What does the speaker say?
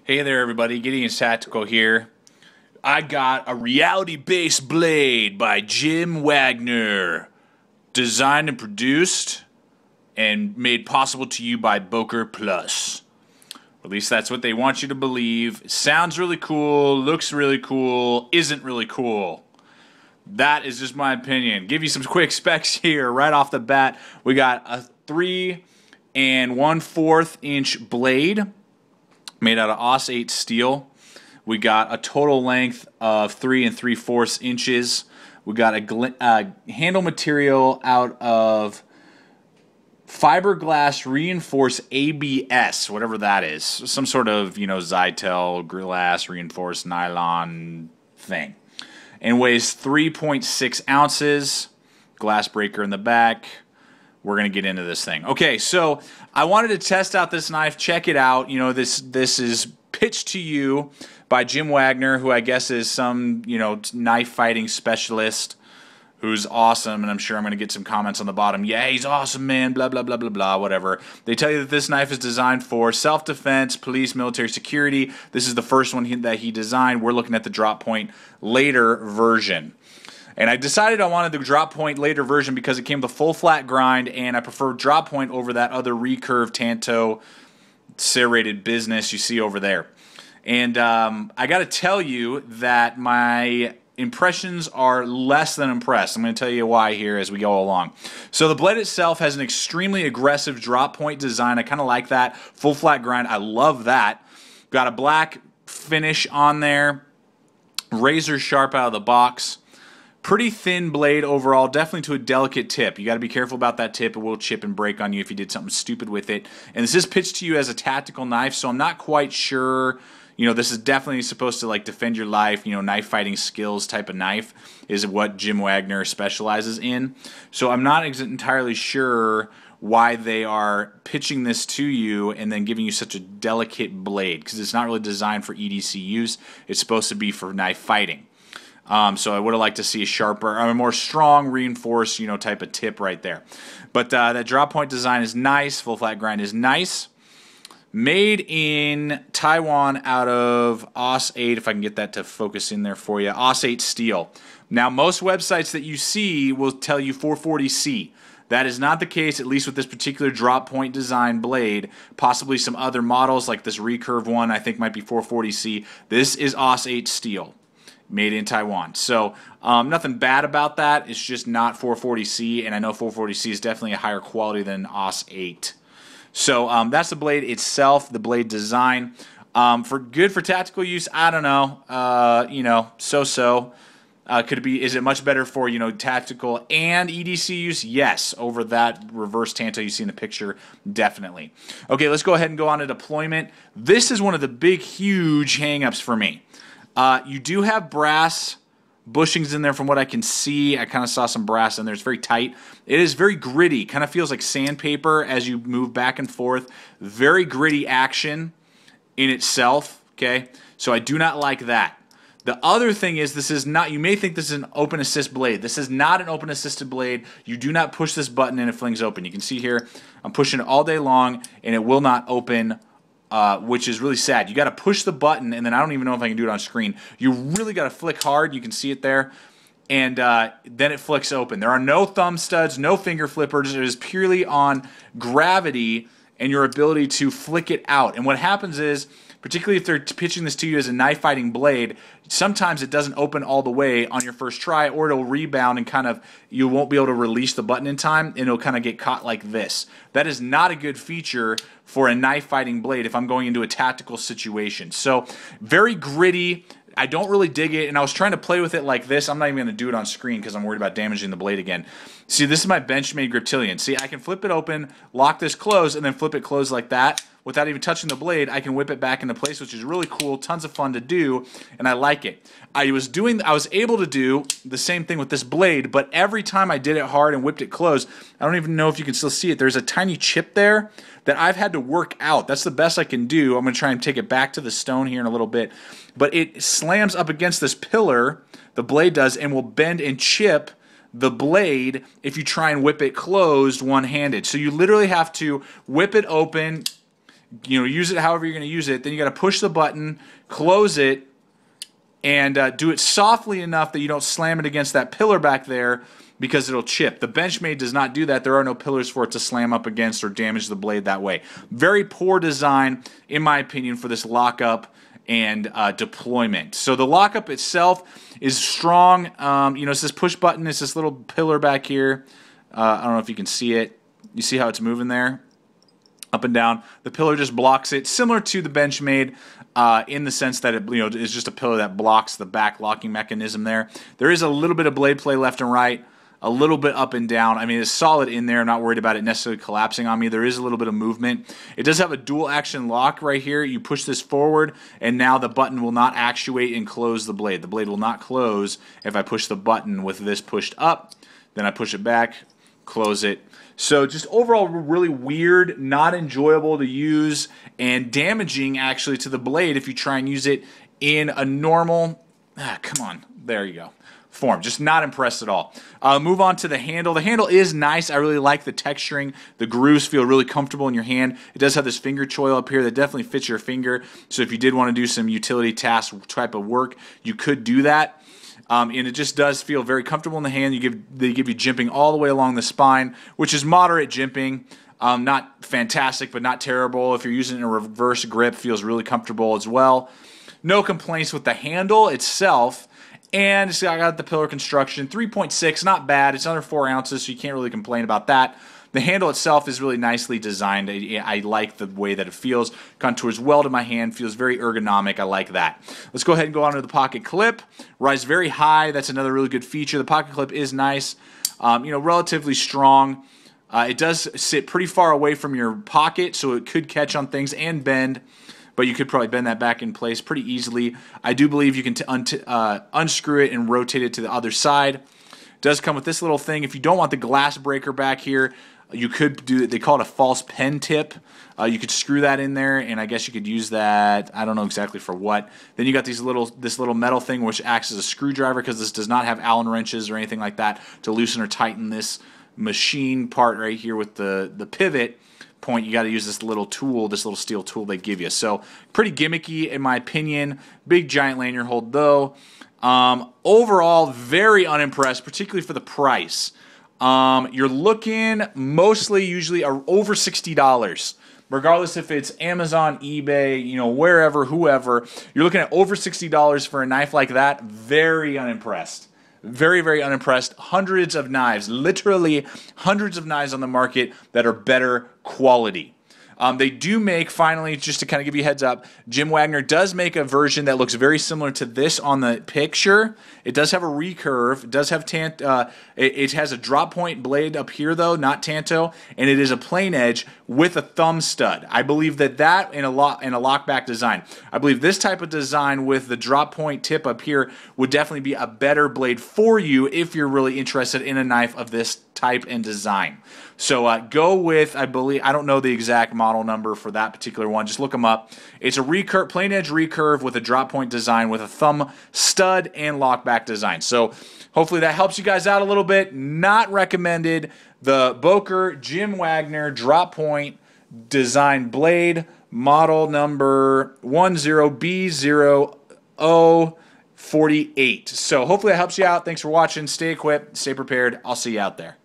Hey there, everybody. Gideon's Tactical here. I got a reality-based blade by Jim Wagner, designed and produced and made possible to you by Boker Plus. At least that's what they want you to believe. It sounds really cool, looks really cool, isn't really cool. That is just my opinion. Give you some quick specs here right off the bat. We got a 3 1/4 inch blade made out of Aus 8 steel. We got a total length of 3 3/4 inches. We got a handle material out of fiberglass reinforced ABS, whatever that is. Some sort of, Zytel glass reinforced nylon thing. And weighs 3.6 ounces. Glass breaker in the back. We're going to get into this thing. Okay, so I wanted to test out this knife, check it out. This is pitched to you by Jim Wagner, who I guess is some, knife fighting specialist who's awesome, and I'm sure I'm going to get some comments on the bottom. Yeah, he's awesome, man, blah, blah, blah, blah, blah, whatever. They tell you that this knife is designed for self-defense, police, military security. This is the first one that he designed. We're looking at the drop point later version. And I decided I wanted the drop point later version because it came with a full flat grind, and I prefer drop point over that other recurve Tanto serrated business you see over there. And I got to tell you that my impressions are less than impressed. I'm going to tell you why here as we go along. So the blade itself has an extremely aggressive drop point design. I kind of like that. Full flat grind. I love that. Got a black finish on there. Razor sharp out of the box. Pretty thin blade overall, definitely to a delicate tip. You got to be careful about that tip. It will chip and break on you if you did something stupid with it. And this is pitched to you as a tactical knife, so I'm not quite sure. This is definitely supposed to defend your life. Knife fighting skills type of knife is what Jim Wagner specializes in. So I'm not entirely sure why they are pitching this to you and then giving you such a delicate blade, because it's not really designed for EDC use. It's supposed to be for knife fighting. So I would have liked to see a sharper, a more strong, reinforced, type of tip right there. But that drop point design is nice. Full flat grind is nice. Made in Taiwan out of Aus 8, if I can get that to focus in there for you. Aus 8 steel. Now, most websites that you see will tell you 440C. That is not the case, at least with this particular drop point design blade. Possibly some other models, like this recurve one, I think might be 440C. This is Aus 8 steel. Made in Taiwan. So nothing bad about that. It's just not 440C, and I know 440C is definitely a higher quality than Aus 8. So that's the blade itself, the blade design. Good for tactical use, I don't know. So-so. Could it be? Is it much better for tactical and EDC use? Yes, over that reverse Tanto you see in the picture, definitely. Okay, let's go ahead and go on to deployment. This is one of the big, huge hang-ups for me. You do have brass bushings in there from what I can see. I kind of saw some brass in there. It's very tight. It is very gritty. Kind of feels like sandpaper as you move back and forth. Very gritty action in itself. Okay, so I do not like that. The other thing is, this is not, you may think this is an open assist blade. This is not an open assisted blade. You do not push this button and it flings open. You can see here, I'm pushing it all day long and it will not open, which is really sad. You got to push the button, and then I don't even know if I can do it on screen. You really got to flick hard. You can see it there, and then it flicks open. There are no thumb studs, no finger flippers. It is purely on gravity and your ability to flick it out. And what happens is, particularly if they're pitching this to you as a knife fighting blade, sometimes it doesn't open all the way on your first try, or it'll rebound and you won't be able to release the button in time, and it'll kind of get caught like this. That is not a good feature for a knife fighting blade if I'm going into a tactical situation. So very gritty. I don't really dig it, and I was trying to play with it like this. I'm not even going to do it on screen because I'm worried about damaging the blade again. See, this is my Benchmade Griptilian. See, I can flip it open, lock this closed, and then flip it closed like that. Without even touching the blade, I can whip it back into place, which is really cool, tons of fun to do, and I like it. I was able to do the same thing with this blade, but every time I did it hard and whipped it closed, I don't even know if you can still see it. There's a tiny chip there that I've had to work out. That's the best I can do. I'm going to try and take it back to the stone here in a little bit. But it slams up against this pillar, the blade does, and will bend and chip the blade if you try and whip it closed one-handed. So you literally have to whip it open, use it however you're going to use it. Then you got to push the button, close it, and do it softly enough that you don't slam it against that pillar back there because it'll chip. The Benchmade does not do that. There are no pillars for it to slam up against or damage the blade that way. Very poor design, in my opinion, for this lockup and deployment. So the lockup itself is strong. It's this push button. It's this little pillar back here. I don't know if you can see it. You see how it's moving there? Up and down. The pillar just blocks it, similar to the Benchmade in the sense that it is just a pillar that blocks the back locking mechanism there. There is a little bit of blade play left and right, a little bit up and down. I mean, it's solid in there. I'm not worried about it necessarily collapsing on me. There is a little bit of movement. It does have a dual action lock right here. You push this forward, and now the button will not actuate and close the blade. The blade will not close if I push the button with this pushed up. Then I push it back, close it. So just overall really weird, not enjoyable to use, and damaging actually to the blade if you try and use it in a normal, come on, there you go, form. Just not impressed at all. Move on to the handle. The handle is nice. I really like the texturing. The grooves feel really comfortable in your hand. It does have this finger choil up here that definitely fits your finger. So if you did want to do some utility task type of work, you could do that. And it just does feel very comfortable in the hand. They give you jimping all the way along the spine, which is moderate jimping. Not fantastic, but not terrible. If you're using it in a reverse grip, feels really comfortable as well. No complaints with the handle itself. And it's got the pillar construction. 3.6, not bad. It's under 4 ounces, so you can't really complain about that. The handle itself is really nicely designed. I like the way that it feels. Contours well to my hand. Feels very ergonomic. I like that. Let's go ahead and go on to the pocket clip. Rise very high. That's another really good feature. The pocket clip is nice. Relatively strong. It does sit pretty far away from your pocket, so it could catch on things and bend. But you could probably bend that back in place pretty easily. I do believe you can unscrew it and rotate it to the other side. It does come with this little thing. If you don't want the glass breaker back here, you could do it. They call it a false pen tip. You could screw that in there, and I guess you could use that. I don't know exactly for what. Then you got this little metal thing which acts as a screwdriver because this does not have Allen wrenches or anything like that to loosen or tighten this machine part right here with the pivot point. You got to use this little tool, this little steel tool they give you. So pretty gimmicky in my opinion. Big giant lanyard hold though. Overall, very unimpressed, particularly for the price. You're looking mostly usually over $60. Regardless if it's Amazon, eBay, wherever, whoever, you're looking at over $60 for a knife like that. Very unimpressed. Very, very unimpressed. Hundreds of knives, literally hundreds of knives on the market that are better quality. They do make, finally, just to kind of give you a heads up, Jim Wagner does make a version that looks very similar to this on the picture. It does have a recurve. It does have it has a drop point blade up here, though, not tanto, and it is a plain edge with a thumb stud. I believe that in a lockback design. I believe this type of design with the drop point tip up here would definitely be a better blade for you if you're really interested in a knife of this type and design. So go with, I don't know the exact model number for that particular one. Just look them up. It's a plain edge recurve with a drop point design with a thumb stud and lockback design. So hopefully that helps you guys out a little bit. Not recommended. The Boker Jim Wagner drop point design blade, model number 10B0O48. So hopefully that helps you out. Thanks for watching. Stay equipped. Stay prepared. I'll see you out there.